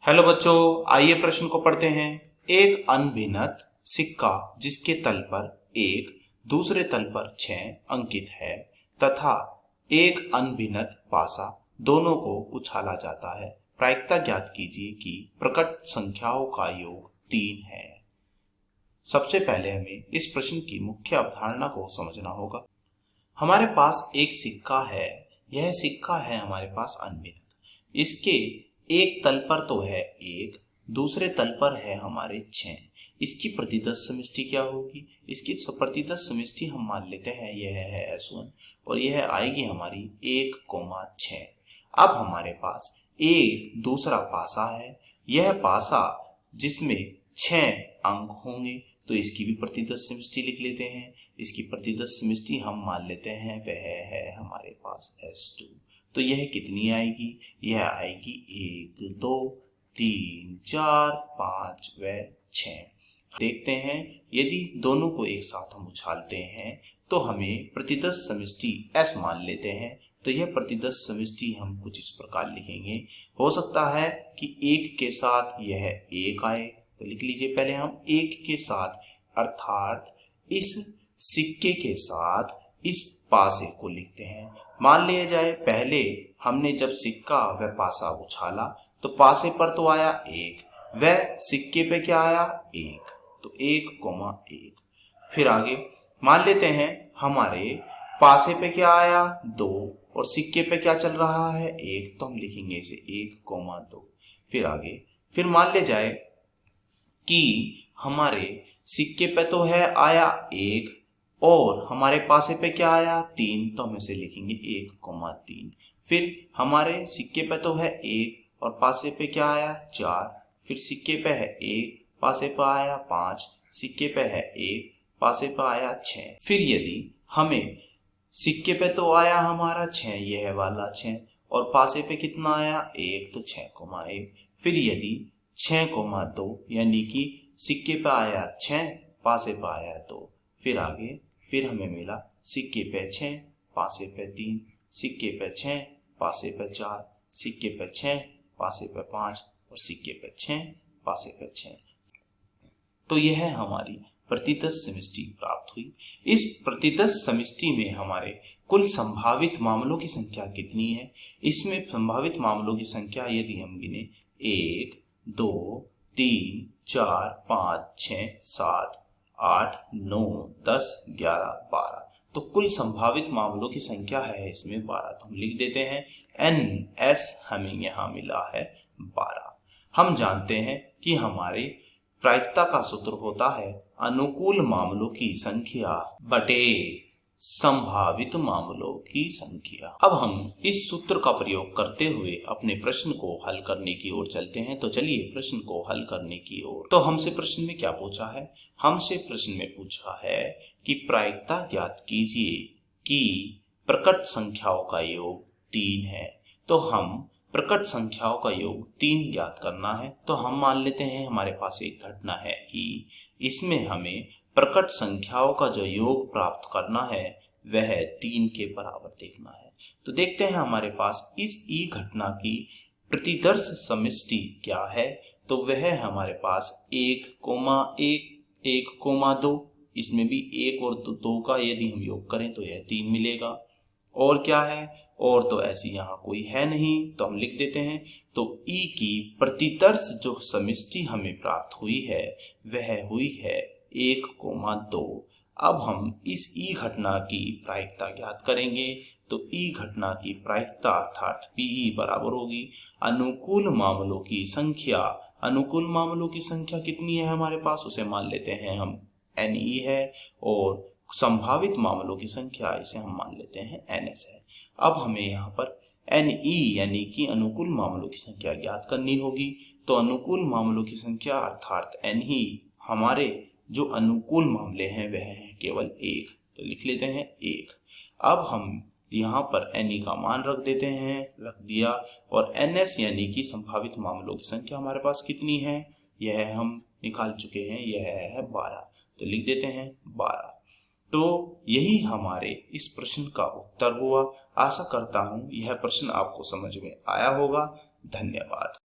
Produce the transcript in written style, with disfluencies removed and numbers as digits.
Hello बच्चों, आइए प्रश्न को पढ़ते हैं। एक अनभिन्नत सिक्का जिसके तल पर 1 दूसरे तल पर 6 अंकित है तथा एक अनभिन्नत पासा दोनों को उछाला जाता है। प्रायिकता ज्ञात कीजिए कि प्रकट संख्याओं का योग 3 है। सबसे पहले हमें इस प्रश्न की मुख्य अवधारणा को समझना होगा। हमारे पास एक सिक्का है, यह सिक्का है हमारे पास अनभिन्नत। इसके एक तल पर तो है 1, दूसरे तल पर है हमारे 6। इसकी प्रतिदश समष्टि क्या होगी? इसकी प्रतिदश समष्टि हम मान लेते हैं यह है S1 और यह आएगी हमारी 1,6। अब हमारे पास एक दूसरा पासा है, यह पासा जिसमें 6 अंक होंगे, तो इसकी भी प्रतिदश समष्टि लिख लेते हैं। इसकी प्रतिदश समष्टि हम मान लेते हैं वह है हमारे पास S2। तो यह कितनी आएगी? यह आएगी 1, 2, 3, 4, 5 व 6। देखते हैं, यदि दोनों को एक साथ हम उछालते हैं तो हमें प्रतिदश समष्टि S मान लेते हैं। तो यह प्रतिदश समष्टि हम कुछ इस प्रकार लिखेंगे। हो सकता है कि 1 के साथ यह 1 आए, तो लिख लीजिए पहले हम 1 के साथ, अर्थात इस सिक्के के साथ इस पासे को लिखते हैं। मान लिया जाए पहले हमने जब सिक्का व पासा उछाला तो पासे पर तो आया 1, व सिक्के पे क्या आया 1, तो 1,1। फिर आगे मान लेते हैं हमारे पासे पे क्या आया 2 और सिक्के पे क्या चल रहा है 1, तो हम लिखेंगे इसे 1,2। फिर आगे फिर मान ले जाए कि हमारे सिक्के पे तो है आया 1 और हमारे पासे पे क्या आया 3, तो हम इसे लिखेंगे 1,3। फिर हमारे सिक्के पे तो है 1 और पासे पे क्या आया 4, फिर सिक्के पे है 1, पासे पे आया 5, सिक्के पे है 1, पासे पे आया 6। फिर यदि हमें सिक्के पे तो आया हमारा 6, यह वाला 6, और पासे पे कितना आया 1, तो 6,1। फिर यदि 6,2 यानी कि सिक्के पे आया 6, पासे पे आया 2। फिर आगे फिर हमें मिला सिक्के पे 6, पासे पे 3, सिक्के पे 6, पासे पे 4, सिक्के पे 6, पासे पे 5 और सिक्के पे 6, पासे पे 6। तो यह हमारी प्रतिदश समष्टि प्राप्त हुई। इस प्रतिदश समष्टि में हमारे कुल संभावित मामलों की संख्या कितनी है? इसमें संभावित मामलों की संख्या यदि हम गिने 1, 2, 3, 4, 5, 6, 7, 8, 9, 10, 11, 12, तो कुल संभावित मामलों की संख्या है इसमें 12। तो हम लिख देते हैं NS हमें यहाँ मिला है 12। हम जानते हैं कि हमारे प्रायिकता का सूत्र होता है अनुकूल मामलों की संख्या बटे संभावित मामलों की संख्या। अब हम इस सूत्र का प्रयोग करते हुए अपने प्रश्न को हल करने की ओर चलते हैं। तो चलिए प्रश्न को हल करने की ओर। तो हमसे प्रश्न में क्या पूछा है? हमसे प्रश्न में पूछा है कि प्रायिकता ज्ञात कीजिए कि प्रकट संख्याओं का योग 3 है। तो हम प्रकट संख्याओं का योग 3 ज्ञात करना है। तो हम मान लेते हैं हमारे पास एक घटना है E, इसमें हमें प्रकट संख्याओं का जो योग प्राप्त करना है वह 3 के बराबर देखना है। तो देखते हैं हमारे पास इस E घटना की प्रतिदर्श समष्टि क्या है। तो वह हमारे पास 1,1, 1,2, इसमें भी 1 और 2 का यदि हम योग करें तो यह 3 मिलेगा। और क्या है? और तो ऐसी यहाँ कोई है नहीं, तो हम लिख देते हैं। तो E की प्रतिदर्श जो समष्टि हमें प्राप्त हुई है वह हुई है 1,2। अब हम इस E घटना की प्रायिकता ज्ञात करेंगे। तो E घटना की प्रायिकता अर्थात PE बराबर होगी अनुकूल मामलों की संख्या। अनुकूल मामलों की संख्या कितनी है हमारे पास, उसे मान लेते हैं हम NE है, और संभावित मामलों की संख्या इसे हम मान लेते हैं NS है। अब हमें यहाँ पर NE यानी कि अनुकूल मामलों की संख्या ज्ञात करनी होगी। तो अनुकूल मामलों की संख्या अर्थात NE, हमारे जो अनुकूल मामले हैं वह है केवल 1, तो लिख लेते हैं 1। अब हम यहाँ पर NE का मान रख देते हैं, रख दिया, और NS यानी कि संभावित मामलों की संख्या हमारे पास कितनी है यह हम निकाल चुके हैं, यह है 12, तो लिख देते हैं 12। तो यही हमारे इस प्रश्न का उत्तर हुआ। आशा करता हूँ यह प्रश्न आपको समझ में आया होगा। धन्यवाद।